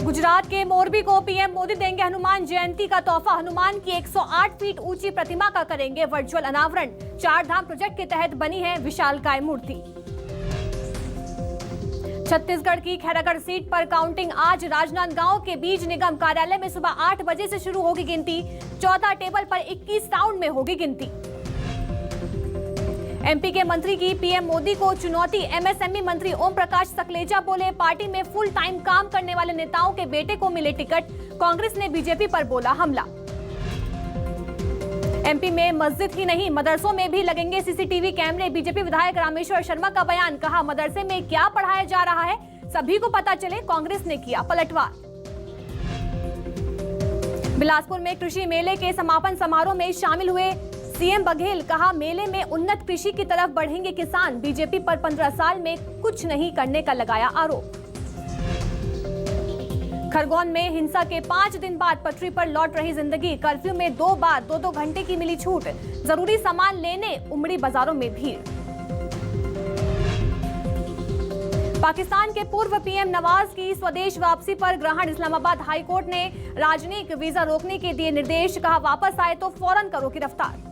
गुजरात के मोरबी को पीएम मोदी देंगे हनुमान जयंती का तोहफा। हनुमान की 108 फीट ऊंची प्रतिमा का करेंगे वर्चुअल अनावरण। 4 धाम प्रोजेक्ट के तहत बनी है विशालकाय मूर्ति। छत्तीसगढ़ की खैरागढ़ सीट पर काउंटिंग आज। राजनांदगांव के बीज निगम कार्यालय में सुबह 8 बजे से शुरू होगी गिनती। 14 टेबल पर 21 राउंड में होगी गिनती। एमपी के मंत्री की पीएम मोदी को चुनौती। एमएसएमई मंत्री ओम प्रकाश सकलेचा बोले, पार्टी में फुल टाइम काम करने वाले नेताओं के बेटे को मिले टिकट। कांग्रेस ने बीजेपी पर बोला हमला। एमपी में मस्जिद ही नहीं मदरसों में भी लगेंगे सीसीटीवी कैमरे। बीजेपी विधायक रामेश्वर शर्मा का बयान। कहा, मदरसे में क्या पढ़ाया जा रहा है सभी को पता चले। कांग्रेस ने किया पलटवार। बिलासपुर में कृषि मेले के समापन समारोह में शामिल हुए सीएम बघेल। कहा, मेले में उन्नत कृषि की तरफ बढ़ेंगे किसान। बीजेपी पर 15 साल में कुछ नहीं करने का लगाया आरोप। खरगोन में हिंसा के 5 दिन बाद पटरी पर लौट रही जिंदगी। कर्फ्यू में 2 बार 2-2 घंटे की मिली छूट। जरूरी सामान लेने उमड़ी बाजारों में भीड़। पाकिस्तान के पूर्व पीएम नवाज की स्वदेश वापसी पर ग्रहण। इस्लामाबाद हाईकोर्ट ने राजनयिक वीजा रोकने के दिए निर्देश। कहा, वापस आए तो फौरन करो गिरफ्तार।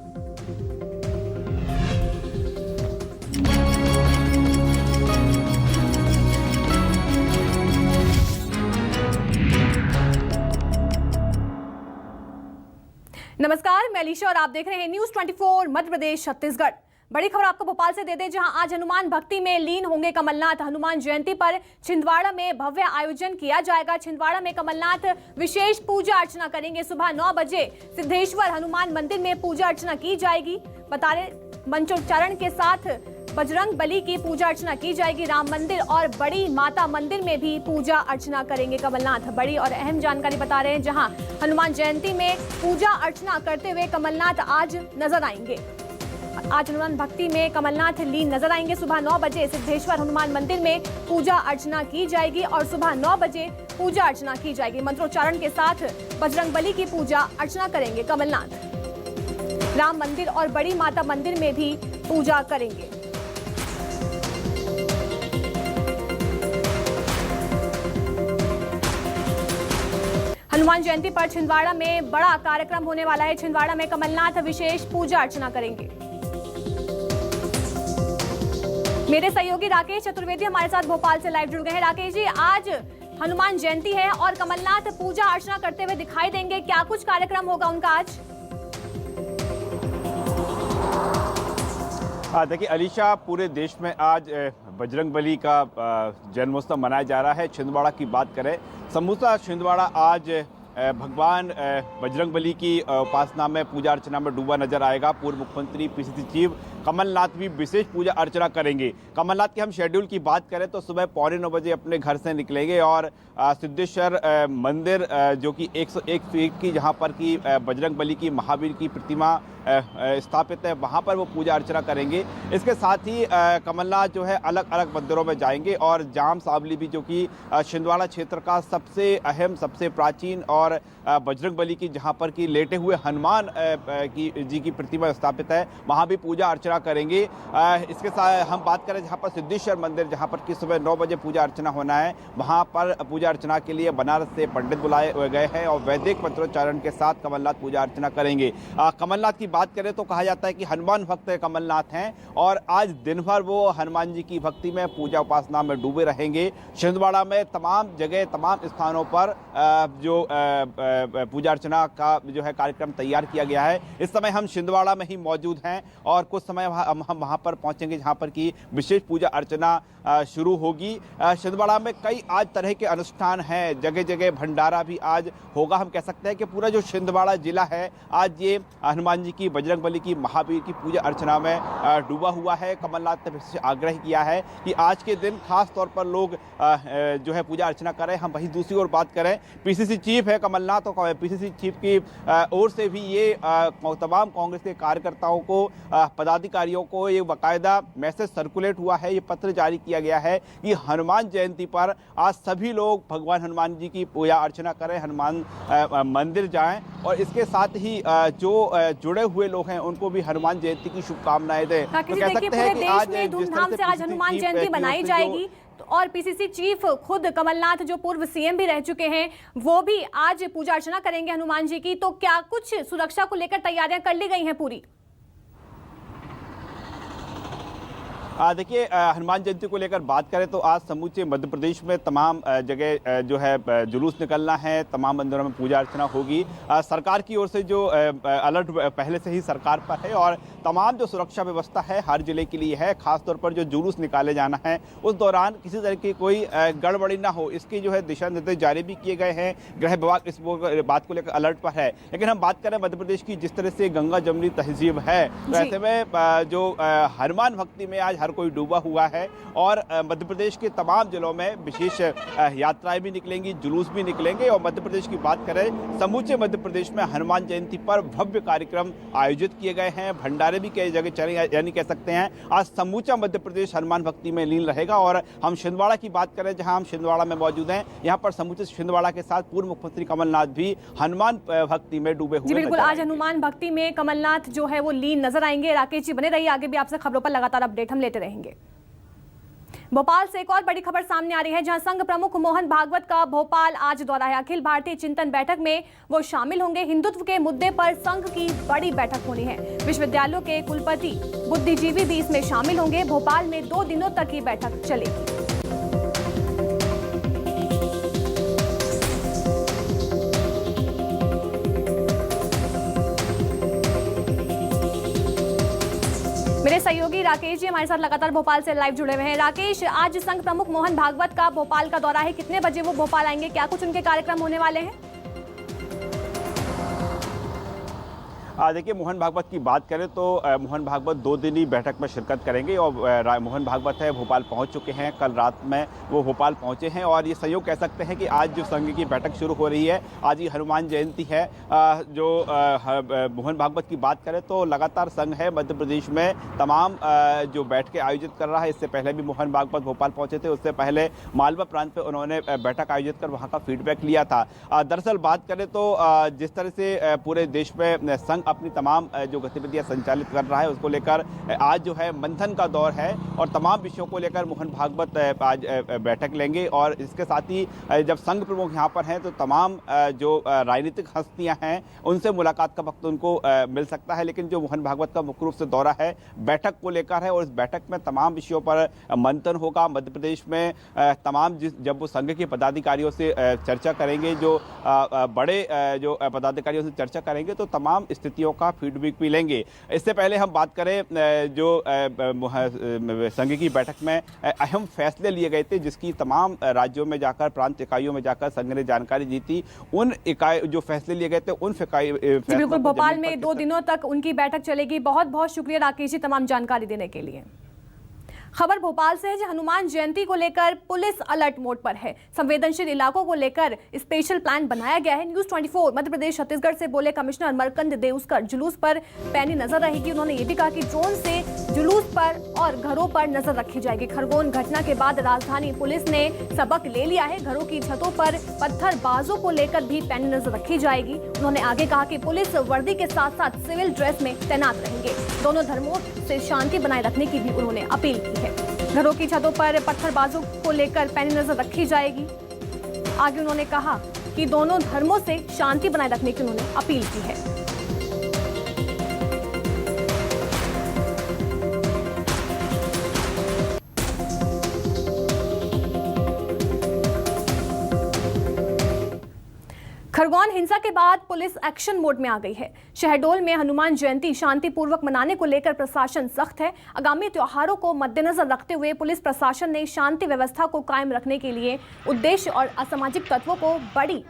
नमस्कार, मैं अलीशा और आप देख रहे हैं न्यूज 24 मध्य प्रदेश छत्तीसगढ़। बड़ी खबर आपको भोपाल से दे दें, जहां आज हनुमान भक्ति में लीन होंगे कमलनाथ। हनुमान जयंती पर छिंदवाड़ा में भव्य आयोजन किया जाएगा। छिंदवाड़ा में कमलनाथ विशेष पूजा अर्चना करेंगे। सुबह 9 बजे सिद्धेश्वर हनुमान मंदिर में पूजा अर्चना की जाएगी। बता रहे मंत्रोच्चारण के साथ बजरंग बली की पूजा अर्चना की जाएगी। राम मंदिर और बड़ी माता मंदिर में भी पूजा अर्चना करेंगे कमलनाथ। बड़ी और अहम जानकारी बता रहे हैं, जहां हनुमान जयंती में पूजा अर्चना करते हुए कमलनाथ आज नजर आएंगे। आज हनुमान भक्ति में कमलनाथ लीन नजर आएंगे। सुबह 9 बजे सिद्धेश्वर हनुमान मंदिर में पूजा अर्चना की जाएगी और सुबह 9 बजे पूजा अर्चना की जाएगी। मंत्रोच्चारण के साथ बजरंग बली की पूजा अर्चना करेंगे कमलनाथ। राम मंदिर और बड़ी माता मंदिर में भी पूजा करेंगे। हनुमान जयंती पर छिंदवाड़ा में बड़ा कार्यक्रम होने वाला है। छिंदवाड़ा में कमलनाथ विशेष पूजा अर्चना करेंगे। मेरे सहयोगी राकेश चतुर्वेदी हमारे साथ भोपाल से लाइव जुड़ गए हैं। राकेश जी, आज हनुमान जयंती है और कमलनाथ पूजा अर्चना करते हुए दिखाई देंगे। क्या कुछ कार्यक्रम होगा उनका आज? देखिए अलीशा, पूरे देश में आज बजरंगबली का जन्मोत्सव मनाया जा रहा है। छिंदवाड़ा की बात करें, समूचा छिंदवाड़ा आज भगवान बजरंगबली की उपासना में पूजा अर्चना में डूबा नजर आएगा। पूर्व मुख्यमंत्री पीसीसी चीफ कमलनाथ भी विशेष पूजा अर्चना करेंगे। कमलनाथ के हम शेड्यूल की बात करें तो सुबह 8:45 बजे अपने घर से निकलेंगे और सिद्धेश्वर मंदिर जो कि 101 फीट की, जहां पर कि बजरंगबली की महावीर की प्रतिमा स्थापित है, वहां पर वो पूजा अर्चना करेंगे। इसके साथ ही कमलनाथ जो है अलग अलग मंदिरों में जाएंगे और जाम सावली भी, जो कि छिंदवाड़ा क्षेत्र का सबसे अहम सबसे प्राचीन और बजरंगबली की जहां पर कि लेटे हुए हनुमान जी की प्रतिमा स्थापित है, वहां भी पूजा अर्चना करेंगे। इसके साथ हम बात करें जहां पर सिद्धेश्वर मंदिर, जहां पर कि सुबह 9 बजे पूजा अर्चना होना है, वहां पर पूजा अर्चना के लिए बनारस से पंडित बुलाए गए हैं और वैदिक मंत्रोच्चारण के साथ कमलनाथ पूजा अर्चना करेंगे। कमलनाथ की बात करें तो कहा जाता है कि हनुमान भक्त कमलनाथ हैं और आज दिन भर वो हनुमान जी की भक्ति में पूजा उपासना में डूबे रहेंगे। छिंदवाड़ा में तमाम जगह तमाम स्थानों पर जो पूजा अर्चना का जो है कार्यक्रम तैयार किया गया है। इस समय हम छिंदवाड़ा में ही मौजूद हैं और कुछ समय हम वहां पर पहुंचेंगे जहां पर की विशेष पूजा अर्चना शुरू होगी। छिंदवाड़ा में कई आज तरह के अनुष्ठान हैं, जगह जगह भंडारा भी आज होगा। हम कह सकते हैं कि पूरा जो छिंदवाड़ा जिला है आज ये हनुमान जी की, बजरंगबली की, महावीर की पूजा अर्चना में डूबा हुआ है। कमलनाथ ने आग्रह किया है कि आज के दिन खास तौर पर लोग जो है पूजा अर्चना करें। हम वहीं दूसरी ओर बात करें, पीसीसी चीफ है कमलनाथ और पीसीसी चीफ की ओर से भी ये तमाम कांग्रेस के कार्यकर्ताओं को, पदाधिकारियों को ये बाकायदा मैसेज सर्कुलेट हुआ है, ये पत्र जारी किया गया है कि हनुमान जयंती पर आज सभी लोग भगवान हनुमान जी की पूजा अर्चना करें, हनुमान मंदिर जाएं और इसके साथ ही जो जुड़े हुए लोग हैं उनको भी हनुमान जयंती की शुभकामनाएं दें। तो कह सकते हैं कि आज धूमधाम से आज हनुमान जयंती मनाई जाएगी। और पीसीसी चीफ खुद कमलनाथ जो पूर्व सीएम भी रह चुके हैं वो भी आज पूजा अर्चना करेंगे हनुमान जी की। तो क्या कुछ सुरक्षा को लेकर तैयारियां कर ली गई हैं पूरी? देखिए, हनुमान जयंती को लेकर बात करें तो आज समूचे मध्य प्रदेश में तमाम जगह जो है जुलूस निकलना है, तमाम मंदिरों में पूजा अर्चना होगी। सरकार की ओर से जो अलर्ट पहले से ही सरकार पर है और तमाम जो सुरक्षा व्यवस्था है हर जिले के लिए है। खासतौर पर जो जुलूस निकाले जाना है उस दौरान किसी तरह की कोई गड़बड़ी ना हो, इसकी जो है दिशा निर्देश जारी भी किए गए हैं। गृह विभाग इस बात को लेकर अलर्ट पर है। लेकिन हम बात करें मध्य प्रदेश की, जिस तरह से गंगा जमुनी तहजीब है, तो ऐसे में जो हनुमान भक्ति में आज हर कोई डूबा हुआ है और मध्य प्रदेश के तमाम जिलों में विशेष यात्राएं भी निकलेंगी, जुलूस भी निकलेंगे। और मध्य प्रदेश की बात करें, समूचे मध्य प्रदेश में हनुमान जयंती पर भव्य कार्यक्रम आयोजित किए गए हैं। भंडारे भी कई जगह चले, यानी कह सकते हैं आज समूचा मध्य प्रदेश हनुमान भक्ति में लीन रहेगा। और हम छिंदवाड़ा की बात करें, जहां हम छिंदवाड़ा में मौजूद हैं, यहाँ पर समूचे छिंदवाड़ा के साथ पूर्व मुख्यमंत्री कमलनाथ भी हनुमान भक्ति में डूबे हुए। बिल्कुल, आज हनुमान भक्ति में कमलनाथ जो है वो लीन नजर आएंगे। राकेश जी बने रहिए, आगे भी आपसे खबरों पर लगातार अपडेट हम लेते रहेंगे। भोपाल से एक और बड़ी खबर सामने आ रही है, जहां संघ प्रमुख मोहन भागवत का भोपाल आज दौरा है। अखिल भारतीय चिंतन बैठक में वो शामिल होंगे। हिंदुत्व के मुद्दे पर संघ की बड़ी बैठक होनी है। विश्वविद्यालयों के कुलपति, बुद्धिजीवी भी इसमें शामिल होंगे। भोपाल में 2 दिनों तक ये बैठक चलेगी। मेरे सहयोगी राकेश जी हमारे साथ लगातार भोपाल से लाइव जुड़े हुए हैं। राकेश, आज संघ प्रमुख मोहन भागवत का भोपाल का दौरा है, कितने बजे वो भोपाल आएंगे, क्या कुछ उनके कार्यक्रम होने वाले हैं? देखिए, मोहन भागवत की बात करें तो मोहन भागवत 2 दिनी बैठक में शिरकत करेंगे और मोहन भागवत है भोपाल पहुंच चुके हैं। कल रात में वो भोपाल पहुंचे हैं और ये संयोग कह सकते हैं कि आज जो संघ की बैठक शुरू हो रही है, आज ही हनुमान जयंती है। जो मोहन भागवत की बात करें तो लगातार संघ है मध्य प्रदेश में तमाम जो बैठकें आयोजित कर रहा है। इससे पहले भी मोहन भागवत भोपाल पहुंचे थे, उससे पहले मालवा प्रांत पर उन्होंने बैठक आयोजित कर वहाँ का फीडबैक लिया था। दरअसल बात करें तो जिस तरह से पूरे देश में संघ अपनी तमाम जो गतिविधियां संचालित कर रहा है, उसको लेकर आज जो है मंथन का दौर है और तमाम विषयों को लेकर मोहन भागवत आज बैठक लेंगे। और इसके साथ ही जब संघ प्रमुख यहाँ पर हैं तो तमाम जो राजनीतिक हस्तियां हैं उनसे मुलाकात का वक्त उनको मिल सकता है। लेकिन जो मोहन भागवत का मुख्य रूप से दौरा है बैठक को लेकर है और इस बैठक में तमाम विषयों पर मंथन होगा। मध्य प्रदेश में तमाम जब वो संघ के पदाधिकारियों से चर्चा करेंगे, जो बड़े जो पदाधिकारियों से चर्चा करेंगे तो तमाम स्थितियों का फीडबैक भी लेंगे। इससे पहले हम बात करें, जो संघ की बैठक में अहम फैसले लिए गए थे, जिसकी तमाम राज्यों में जाकर, प्रांत इकाइयों में जाकर संघ ने जानकारी दी थी। उन इकाई जो फैसले लिए गए थे उन बिल्कुल भोपाल में 2 दिनों तक उनकी बैठक चलेगी। बहुत बहुत शुक्रिया राकेश जी तमाम जानकारी देने के लिए। खबर भोपाल से है, जहां हनुमान जयंती को लेकर पुलिस अलर्ट मोड पर है। संवेदनशील इलाकों को लेकर स्पेशल प्लान बनाया गया है। न्यूज़ 24 मध्य प्रदेश छत्तीसगढ़ से बोले कमिश्नर मरकंद देउस्कर, जुलूस पर पैनी नजर रहेगी। उन्होंने ये भी कहा कि ड्रोन से जुलूस पर और घरों पर नजर रखी जाएगी। खरगोन घटना के बाद राजधानी पुलिस ने सबक ले लिया है। घरों की छतों पर पत्थरबाजों को लेकर भी पैनी नजर रखी जाएगी। उन्होंने आगे कहा कि पुलिस वर्दी के साथ साथ सिविल ड्रेस में तैनात रहेंगे। दोनों धर्मों से शांति बनाए रखने की भी उन्होंने अपील की है। घरों की छतों पर पत्थरबाजों को लेकर पैनी नजर रखी जाएगी। आगे उन्होंने कहा कि दोनों धर्मों से शांति बनाए रखने की उन्होंने अपील की है। खरगोन हिंसा के बाद पुलिस एक्शन मोड में आ गई है। शहडोल में हनुमान जयंती शांतिपूर्वक मनाने को लेकर प्रशासन सख्त है। आगामी त्योहारों को मद्देनजर रखते हुए पुलिस प्रशासन ने शांति व्यवस्था को कायम रखने के लिए उद्देश्य और असामाजिक तत्वों को बड़ी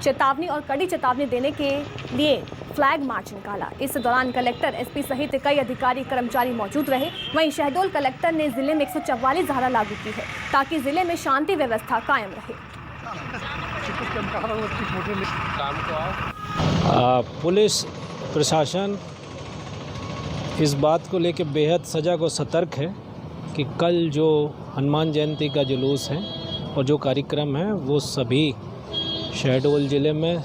चेतावनी और कड़ी चेतावनी देने के लिए फ्लैग मार्च निकाला। इस दौरान कलेक्टर, एसपी सहित कई अधिकारी कर्मचारी मौजूद रहे। वहीं शहडोल कलेक्टर ने जिले में 144 धारा लागू की है ताकि जिले में शांति व्यवस्था कायम रहे। पुलिस प्रशासन इस बात को लेकर बेहद सजग और सतर्क है कि कल जो हनुमान जयंती का जुलूस है और जो कार्यक्रम है वो सभी शहडोल ज़िले में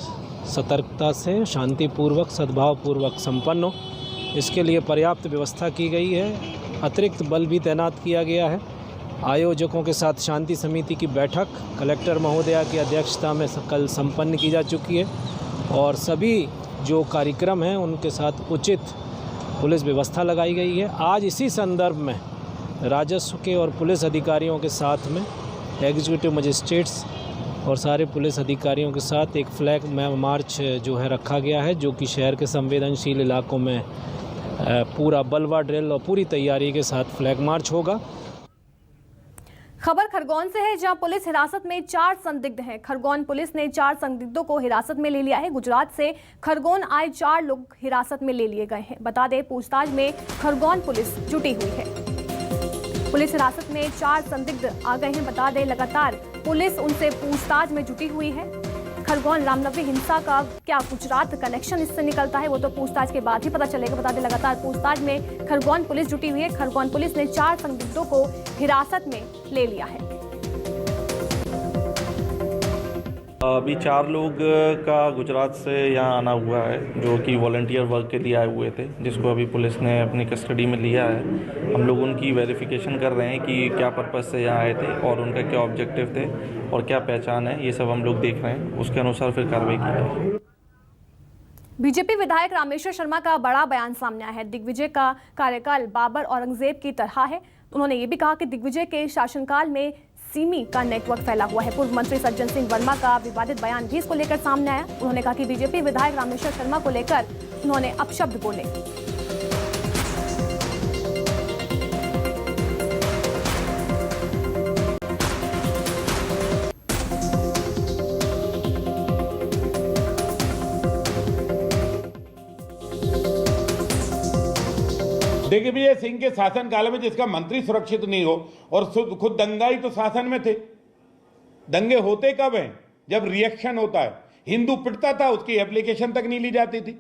सतर्कता से शांतिपूर्वक, सद्भावपूर्वक संपन्न हो। इसके लिए पर्याप्त व्यवस्था की गई है। अतिरिक्त बल भी तैनात किया गया है आयोजकों के साथ शांति समिति की बैठक कलेक्टर महोदया की अध्यक्षता में कल संपन्न की जा चुकी है और सभी जो कार्यक्रम हैं उनके साथ उचित पुलिस व्यवस्था लगाई गई है। आज इसी संदर्भ में राजस्व के और पुलिस अधिकारियों के साथ में एग्जीक्यूटिव मजिस्ट्रेट्स और सारे पुलिस अधिकारियों के साथ एक फ्लैग मार्च जो है रखा गया है, जो कि शहर के संवेदनशील इलाकों में पूरा बलवा ड्रिल और पूरी तैयारी के साथ फ्लैग मार्च होगा। खबर खरगोन से है, जहां पुलिस हिरासत में 4 संदिग्ध हैं। खरगोन पुलिस ने 4 संदिग्धों को हिरासत में ले लिया है। गुजरात से खरगोन आए 4 लोग हिरासत में ले लिए गए हैं। बता दें, पूछताछ में खरगोन पुलिस जुटी हुई है। पुलिस हिरासत में 4 संदिग्ध आ गए हैं। बता दें, लगातार पुलिस उनसे पूछताछ में जुटी हुई है। खरगोन रामनवमी हिंसा का क्या गुजरात कनेक्शन इससे निकलता है, वो तो पूछताछ के बाद ही पता चलेगा। बता दें, लगातार पूछताछ में खरगोन पुलिस जुटी हुई है। खरगोन पुलिस ने 4 संदिग्धों को हिरासत में ले लिया है। अभी 4 लोग का गुजरात से यहाँ आना हुआ है, जो कि वॉलंटियर वर्क के लिए आए हुए थे, जिसको अभी पुलिस ने अपनी कस्टडी में लिया है। हम लोग उनकी वेरिफिकेशन कर रहे हैं कि क्या पर्पस से यहाँ आए थे और उनका क्या ऑब्जेक्टिव थे और क्या पहचान है, ये सब हम लोग देख रहे हैं। उसके अनुसार फिर कार्रवाई की जाएगी। बीजेपी विधायक रामेश्वर शर्मा का बड़ा बयान सामने आया है। दिग्विजय का कार्यकाल बाबर औरंगजेब की तरह है। उन्होंने ये भी कहा कि दिग्विजय के शासनकाल में सिमी का नेटवर्क फैला हुआ है। पूर्व मंत्री सज्जन सिंह वर्मा का विवादित बयान भी इसको लेकर सामने आया। उन्होंने कहा कि बीजेपी विधायक रामेश्वर शर्मा को लेकर उन्होंने अपशब्द बोले। दिग्विजय सिंह के शासनकाल में जिसका मंत्री सुरक्षित नहीं हो और खुद दंगाई तो शासन में थे। दंगे होते कब हैं? जब रिएक्शन होता है। हिंदू पिटता था, उसकी एप्लीकेशन तक नहीं ली जाती थी।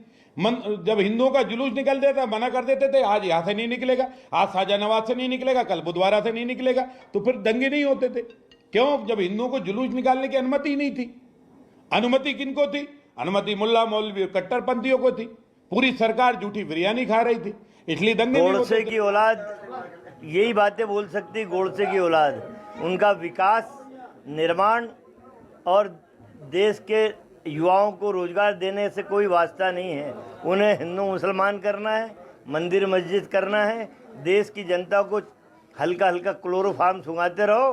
जब हिंदुओं का जुलूस निकल देता, मना कर देते थे, आज यहां से नहीं निकलेगा, आज शाहजहानाबाद से नहीं निकलेगा, कल बुधवारा से नहीं निकलेगा, तो फिर दंगे नहीं होते थे। क्यों? जब हिंदुओं को जुलूस निकालने की अनुमति ही नहीं थी। अनुमति किनको थी? अनुमति मुल्ला मौलवी कट्टरपंथियों को थी। पूरी सरकार झूठी बिरयानी खा रही थी, इसलिए दंगे नहीं होते। गोडसे की औलाद यही बातें बोल सकती। गोडसे की औलाद, उनका विकास, निर्माण और देश के युवाओं को रोजगार देने से कोई वास्ता नहीं है। उन्हें हिंदू मुसलमान करना है, मंदिर मस्जिद करना है। देश की जनता को हल्का हल्का क्लोरोफार्म सुंघाते रहो,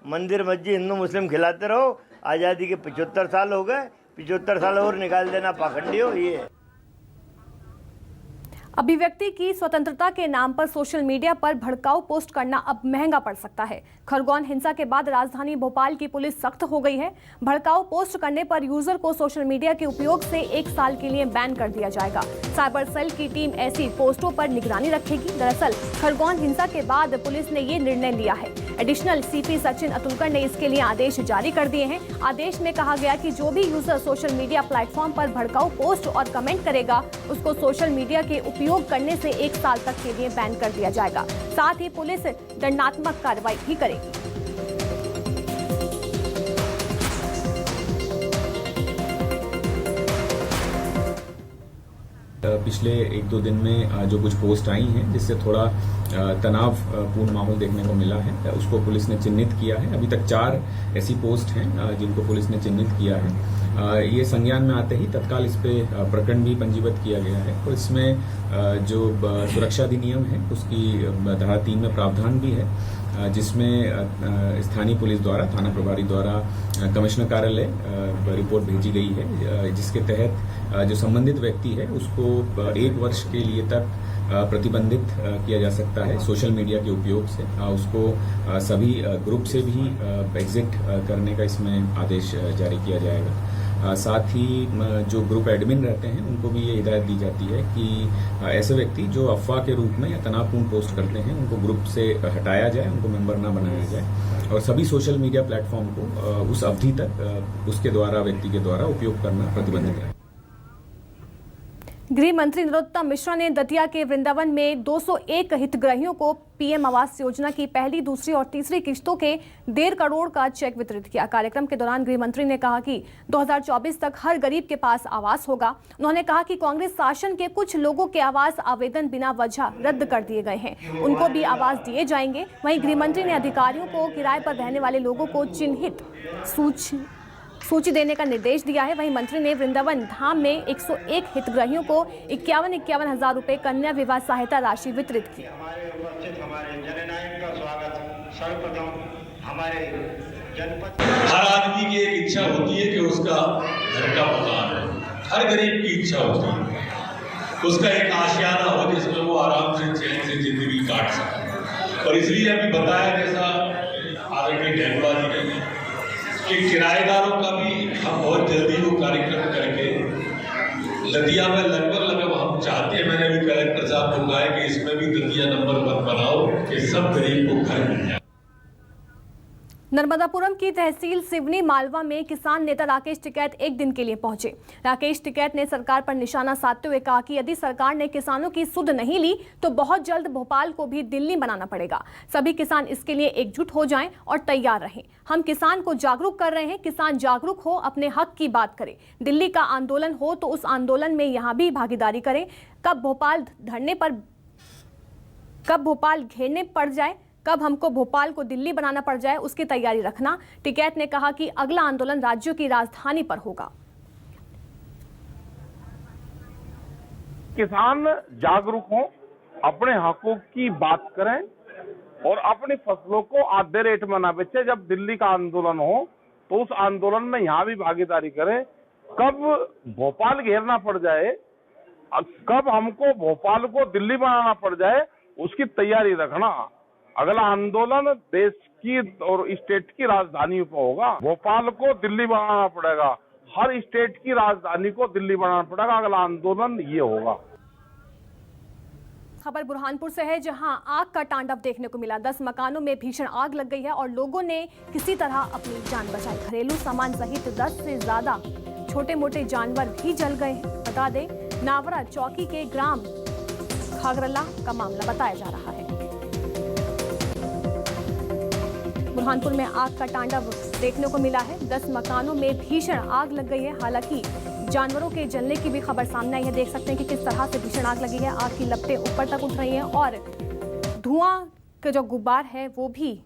मंदिर मस्जिद हिंदू मुस्लिम खिलाते रहो। आज़ादी के 75 साल हो गए, 75 साल और निकाल देना पाखंडी हो। ये अभिव्यक्ति की स्वतंत्रता के नाम पर सोशल मीडिया पर भड़काऊ पोस्ट करना अब महंगा पड़ सकता है। खरगोन हिंसा के बाद राजधानी भोपाल की पुलिस सख्त हो गई है। भड़काऊ पोस्ट करने पर यूजर को सोशल मीडिया के उपयोग से 1 साल के लिए बैन कर दिया जाएगा। साइबर सेल की टीम ऐसी पोस्टों पर निगरानी रखेगी। दरअसल खरगोन हिंसा के बाद पुलिस ने ये निर्णय लिया है। एडिशनल सीपी सचिन अतुलकर ने इसके लिए आदेश जारी कर दिए हैं। आदेश में कहा गया कि जो भी यूजर सोशल मीडिया प्लेटफॉर्म पर भड़काऊ पोस्ट और कमेंट करेगा, उसको सोशल मीडिया के उपयोग करने से 1 साल तक के लिए बैन कर दिया जाएगा। साथ ही पुलिस दंडात्मक कार्रवाई भी करेगी। पिछले 1-2 दिन में जो कुछ पोस्ट आई हैं, जिससे थोड़ा तनावपूर्ण माहौल देखने को मिला है, उसको पुलिस ने चिन्हित किया है। अभी तक 4 ऐसी पोस्ट हैं जिनको पुलिस ने चिन्हित किया है। ये संज्ञान में आते ही तत्काल इस पे प्रकरण भी पंजीबद्ध किया गया है और इसमें जो सुरक्षा अधिनियम है उसकी धारा 3 में प्रावधान भी है, जिसमें स्थानीय पुलिस द्वारा, थाना प्रभारी द्वारा कमिश्नर कार्यालय रिपोर्ट भेजी गई है, जिसके तहत जो संबंधित व्यक्ति है उसको 1 वर्ष के लिए तक प्रतिबंधित किया जा सकता है सोशल मीडिया के उपयोग से। उसको सभी ग्रुप से भी एग्जिट करने का इसमें आदेश जारी किया जाएगा। साथ ही जो ग्रुप एडमिन रहते हैं उनको भी ये हिदायत दी जाती है कि ऐसे व्यक्ति जो अफवाह के रूप में या तनावपूर्ण पोस्ट करते हैं उनको ग्रुप से हटाया जाए, उनको मेंबर ना बनाया जाए और सभी सोशल मीडिया प्लेटफॉर्म को उस अवधि तक उसके द्वारा, व्यक्ति के द्वारा उपयोग करना प्रतिबंधित है। गृह मंत्री नरोत्तम मिश्रा ने दतिया के वृंदावन में 201 हितग्राहियों को पीएम आवास योजना की पहली, दूसरी और तीसरी किश्तों के 1.5 करोड़ का चेक वितरित किया। कार्यक्रम के दौरान गृह मंत्री ने कहा कि 2024 तक हर गरीब के पास आवास होगा। उन्होंने कहा कि कांग्रेस शासन के कुछ लोगों के आवास आवेदन बिना वजह रद्द कर दिए गए हैं, उनको भी आवास दिए जाएंगे। वहीं गृह मंत्री ने अधिकारियों को किराए पर रहने वाले लोगों को चिन्हित सूची देने का निर्देश दिया है। वहीं मंत्री ने वृंदावन धाम में 101 हितग्राहियों को 51,000 हजार रुपए कन्या विवाह सहायता राशि वितरित की। हर आदमी की एक इच्छा होती है कि उसका घर का मकान है, हर गरीब की इच्छा होती है उसका एक आशियाना हो जिसमें वो आराम से चैन से जिंदगी काट सके। और इसलिए अभी बताया जैसा आदरणीय ढेंगुआ जी ने कि किराएदारों का भी हम बहुत जल्दी वो कार्यक्रम करके दतिया में लगभग हम चाहते हैं, मैंने भी कलेक्टर साहब को कहा है कि इसमें भी दतिया नंबर 1 बनाओ कि सब गरीब को घर मिल जाए। नर्मदापुरम की तहसील सिवनी मालवा में किसान नेता राकेश टिकैत एक दिन के लिए पहुंचे। राकेश टिकैत ने सरकार पर निशाना साधते हुए कहा कि यदि सरकार ने किसानों की सुध नहीं ली तो बहुत जल्द भोपाल को भी दिल्ली बनाना पड़ेगा। सभी किसान इसके लिए एकजुट हो जाएं और तैयार रहें। हम किसान को जागरूक कर रहे हैं, किसान जागरूक हो, अपने हक की बात करे। दिल्ली का आंदोलन हो तो उस आंदोलन में यहाँ भी भागीदारी करें। कब भोपाल घेरने पड़ जाए, कब हमको भोपाल को दिल्ली बनाना पड़ जाए, उसकी तैयारी रखना। टिकैत ने कहा कि अगला आंदोलन राज्यों की राजधानी पर होगा। किसान जागरूक हों, अपने हकों की बात करें और अपनी फसलों को आधे रेट में ना बेचे। जब दिल्ली का आंदोलन हो तो उस आंदोलन में यहाँ भी भागीदारी करें। कब भोपाल घेरना पड़ जाए, कब हमको भोपाल को दिल्ली बनाना पड़ जाए, उसकी तैयारी रखना। अगला आंदोलन देश की और स्टेट की राजधानी पर होगा। भोपाल को दिल्ली बनाना पड़ेगा, हर स्टेट की राजधानी को दिल्ली बनाना पड़ेगा। अगला आंदोलन ये होगा। खबर बुरहानपुर से है, जहां आग का तांडव देखने को मिला। 10 मकानों में भीषण आग लग गई है और लोगों ने किसी तरह अपनी जान बचाई। घरेलू सामान सहित 10 से ज्यादा छोटे मोटे जानवर भी जल गए। बता दें, नावरा चौकी के ग्राम घाघरला का मामला बताया जा रहा है। बुरहानपुर में आग का तांडव देखने को मिला है। 10 मकानों में भीषण आग लग गई है। हालांकि जानवरों के जलने की भी खबर सामने आई है। देख सकते हैं कि किस तरह से भीषण आग लगी है। आग की लपटें ऊपर तक उठ रही हैं और धुआं का जो गुब्बार है वो भी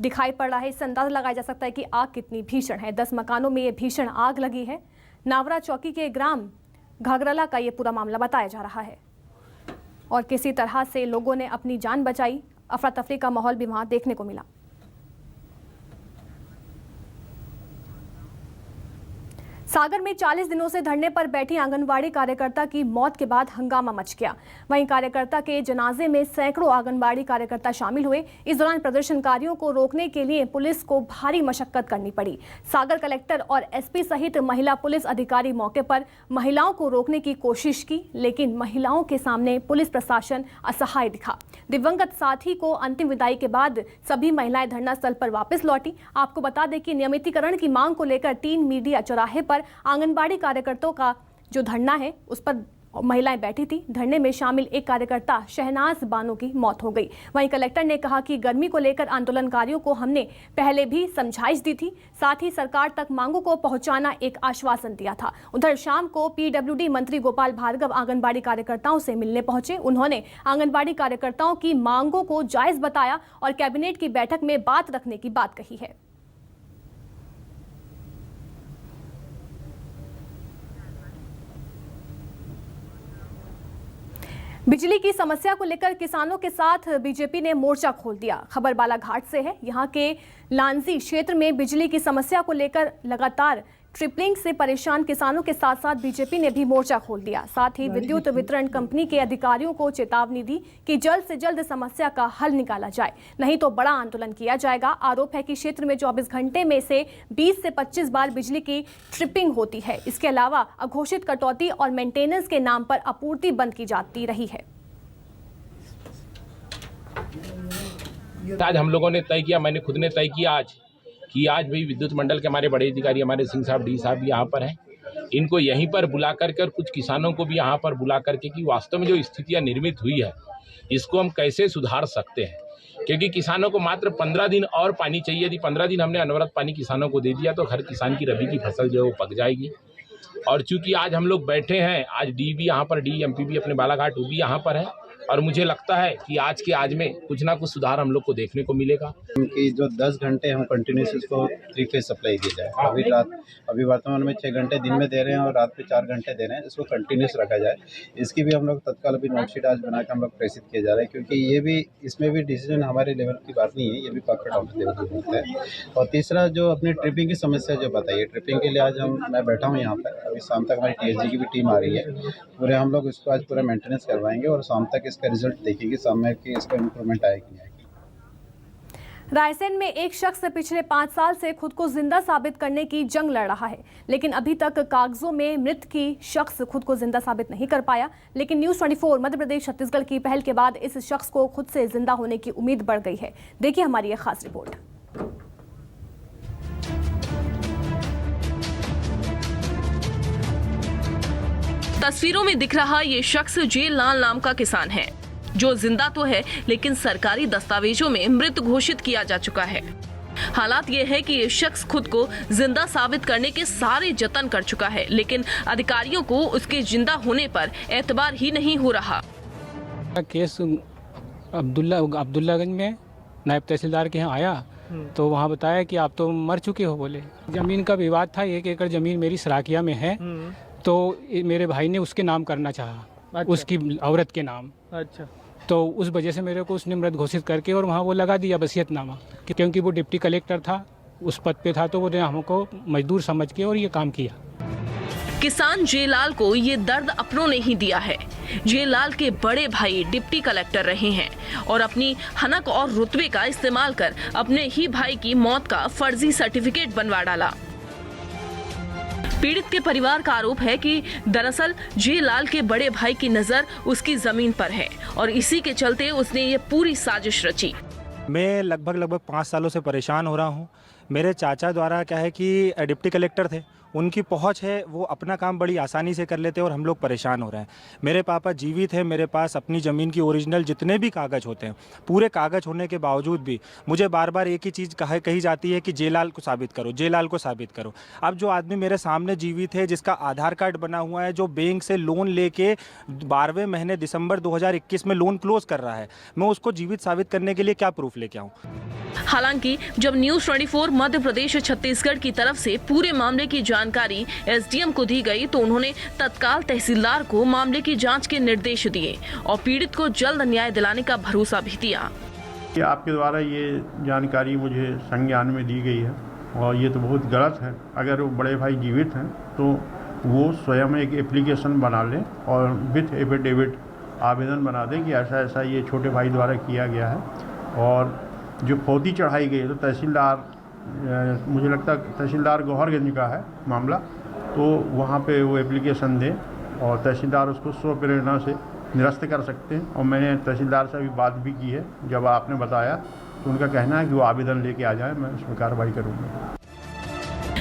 दिखाई पड़ रहा है। इससे अंदाजा लगाया जा सकता है कि आग कितनी भीषण है। 10 मकानों में ये भीषण आग लगी है। नावरा चौकी के ग्राम घाघरला का ये पूरा मामला बताया जा रहा है और किसी तरह से लोगों ने अपनी जान बचाई। अफरा तफरी का माहौल भी वहां देखने को मिला। सागर में 40 दिनों से धरने पर बैठी आंगनबाड़ी कार्यकर्ता की मौत के बाद हंगामा मच गया। वहीं कार्यकर्ता के जनाजे में सैकड़ों आंगनबाड़ी कार्यकर्ता शामिल हुए। इस दौरान प्रदर्शनकारियों को रोकने के लिए पुलिस को भारी मशक्कत करनी पड़ी। सागर कलेक्टर और एसपी सहित महिला पुलिस अधिकारी मौके पर महिलाओं को रोकने की कोशिश की, लेकिन महिलाओं के सामने पुलिस प्रशासन असहाय दिखा। दिवंगत साथी को अंतिम विदाई के बाद सभी महिलाएं धरना स्थल पर वापस लौटी। आपको बता दें कि नियमितीकरण की मांग को लेकर 3 मीडिया चौराहे पर आंगनबाड़ी कार्यकर्ताओं का जो धरना है उस पर महिलाएं बैठी थी। धरने में शामिल एक कार्यकर्ता शहनाज बानो की मौत हो गई। वहीं कलेक्टर ने कहा कि गर्मी को लेकर आंदोलनकारियों को हमने पहले भी समझाइश दी थी, साथ ही सरकार तक मांगों को पहुंचाना एक आश्वासन दिया था। उधर शाम को पीडब्ल्यूडी मंत्री गोपाल भार्गव आंगनबाड़ी कार्यकर्ताओं से मिलने पहुंचे। उन्होंने आंगनबाड़ी कार्यकर्ताओं की मांगों को जायज बताया और कैबिनेट की बैठक में बात रखने की बात कही है। बिजली की समस्या को लेकर किसानों के साथ बीजेपी ने मोर्चा खोल दिया। खबर बालाघाट से है। यहां के लांजी क्षेत्र में बिजली की समस्या को लेकर लगातार ट्रिपलिंग से परेशान किसानों के साथ साथ बीजेपी ने भी मोर्चा खोल दिया। साथ ही विद्युत वितरण कंपनी के अधिकारियों को चेतावनी दी कि जल्द से जल्द समस्या का हल निकाला जाए, नहीं तो बड़ा आंदोलन किया जाएगा। आरोप है कि क्षेत्र में 24 घंटे में से 20 से 25 बार बिजली की ट्रिपिंग होती है। इसके अलावा अघोषित कटौती और मेंटेनेंस के नाम पर आपूर्ति बंद की जाती रही है। आज हम लोगों ने तय किया, मैंने खुद ने तय किया आज भी विद्युत मंडल के हमारे बड़े अधिकारी, हमारे सिंह साहब, डी साहब यहाँ पर हैं, इनको यहीं पर बुला करके और कुछ किसानों को भी यहाँ पर बुला करके कि वास्तव में जो स्थितियाँ निर्मित हुई है इसको हम कैसे सुधार सकते हैं, क्योंकि किसानों को मात्र 15 दिन और पानी चाहिए। यदि 15 दिन हमने अनवरत पानी किसानों को दे दिया तो हर किसान की रबी की फसल जो है वो पक जाएगी। और चूंकि आज हम लोग बैठे हैं, आज डी भी यहाँ पर, DMP भी अपने बालाघाट वो भी यहाँ पर है, और मुझे लगता है कि आज के आज में कुछ ना कुछ सुधार हम लोग को देखने को मिलेगा। कि जो 10 घंटे हम कंटिन्यूस इसको 3 फेज सप्लाई दी जाए। अभी वर्तमान में 6 घंटे दिन में दे रहे हैं और रात पे 4 घंटे दे रहे हैं, इसको कंटिन्यूस रखा जाए। इसकी भी हम लोग तत्काल अभी नोटशीट आज बना के हम लोग प्रेषित किए जा रहे हैं, क्योंकि ये भी इसमें भी डिसीजन हमारे लेवल की बात नहीं है, ये भी कॉर्पोरेट ऑफिस लेवल की बात है। और तीसरा जो अपनी ट्रिपिंग की समस्या जो बताइए, ट्रिपिंग के लिए आज मैं बैठा हूँ यहाँ पर, अभी शाम तक हमारी TSG की भी टीम आ रही है, पूरे हम लोग इसको आज पूरा मेंटेनेंस करवाएंगे और शाम तक इसका रिजल्ट देखेंगे सामने कि इसका इम्प्रूवमेंट आएगी नहीं आएगी। रायसेन में एक शख्स पिछले 5 साल से खुद को जिंदा साबित करने की जंग लड़ रहा है, लेकिन अभी तक कागजों में मृत की शख्स खुद को जिंदा साबित नहीं कर पाया। लेकिन न्यूज़ 24 मध्य प्रदेश छत्तीसगढ़ की पहल के बाद इस शख्स को खुद से जिंदा होने की उम्मीद बढ़ गई है। देखिए हमारी ये खास रिपोर्ट। तस्वीरों में दिख रहा ये शख्स जेल लाल नाम का किसान है, जो जिंदा तो है लेकिन सरकारी दस्तावेजों में मृत घोषित किया जा चुका है। हालात ये है कि ये शख्स खुद को जिंदा साबित करने के सारे जतन कर चुका है, लेकिन अधिकारियों को उसके जिंदा होने पर एतबार ही नहीं हो रहा। केस अब्दुल्लागंज में नायब तहसीलदार के यहाँ आया तो वहाँ बताया कि आप तो मर चुके हो। बोले जमीन का विवाद था, 1 एकड़ जमीन मेरी सराकिया में है, तो मेरे भाई ने उसके नाम करना चाहा। अच्छा। उसकी औरत के नाम। अच्छा। तो उस वजह से मेरे को उसने मृत घोषित करके और वहाँ वो लगा दिया वसीयतनामा, क्योंकि वो डिप्टी कलेक्टर था, उस पद पे था, तो वो ने हमको मजदूर समझ के और ये काम किया। किसान जेलाल को ये दर्द अपनों ने ही दिया है। जेलाल के बड़े भाई डिप्टी कलेक्टर रहे हैं और अपनी हनक और रुतबे का इस्तेमाल कर अपने ही भाई की मौत का फर्जी सर्टिफिकेट बनवा डाला। पीड़ित के परिवार का आरोप है कि दरअसल जेलाल के बड़े भाई की नजर उसकी जमीन पर है और इसी के चलते उसने ये पूरी साजिश रची। मैं लगभग 5 सालों से परेशान हो रहा हूँ। मेरे चाचा द्वारा क्या है कि डिप्टी कलेक्टर थे, उनकी पहुंच है, वो अपना काम बड़ी आसानी से कर लेते हैं और हम लोग परेशान हो रहे हैं। मेरे पापा जीवित हैं, मेरे पास अपनी ज़मीन की ओरिजिनल जितने भी कागज़ होते हैं, पूरे कागज़ होने के बावजूद भी मुझे बार बार एक ही चीज़ कही जाती है कि जेलाल को साबित करो, जेलाल को साबित करो। अब जो आदमी मेरे सामने जीवित है, जिसका आधार कार्ड बना हुआ है, जो बैंक से लोन लेके 12वें महीने दिसंबर 2021 में लोन क्लोज कर रहा है, मैं उसको जीवित साबित करने के लिए क्या प्रूफ लेके आऊँ? हालांकि जब न्यूज़ 24 मध्य प्रदेश छत्तीसगढ़ की तरफ से पूरे मामले की जानकारी SDM को दी गई तो उन्होंने तत्काल तहसीलदार को मामले की जांच के निर्देश दिए और पीड़ित को जल्द न्याय दिलाने का भरोसा भी दिया। आपके द्वारा ये जानकारी मुझे संज्ञान में दी गई है और ये तो बहुत गलत है। अगर वो बड़े भाई जीवित हैं तो वो स्वयं एक एप्लीकेशन बना लें और विथ एफिडेविट आवेदन बना दें कि ऐसा ऐसा ये छोटे भाई द्वारा किया गया है। और जो फौती चढ़ाई गई है तो तहसीलदार, मुझे लगता है तहसीलदार गौहरगंज का है मामला, तो वहाँ पे वो एप्लीकेशन दें और तहसीलदार उसको स्व प्रेरणा से निरस्त कर सकते हैं। और मैंने तहसीलदार से अभी बात भी की है, जब आपने बताया तो उनका कहना है कि वो आवेदन लेके आ जाए, मैं उसमें कार्रवाई करूँगा।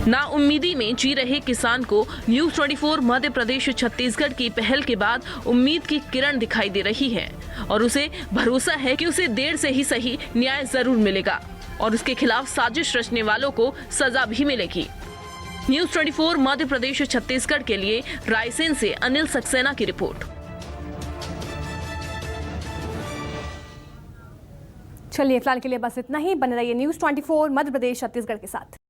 नाउम्मीदी में जी रहे किसान को न्यूज़ 24 मध्य प्रदेश छत्तीसगढ़ की पहल के बाद उम्मीद की किरण दिखाई दे रही है और उसे भरोसा है कि उसे देर से ही सही न्याय जरूर मिलेगा और उसके खिलाफ साजिश रचने वालों को सजा भी मिलेगी। न्यूज़ 24 मध्य प्रदेश छत्तीसगढ़ के लिए रायसेन से अनिल सक्सेना की रिपोर्ट। चलिए फिलहाल के लिए बस इतना ही। बने रहिए न्यूज़ 24 मध्य प्रदेश छत्तीसगढ़ के साथ।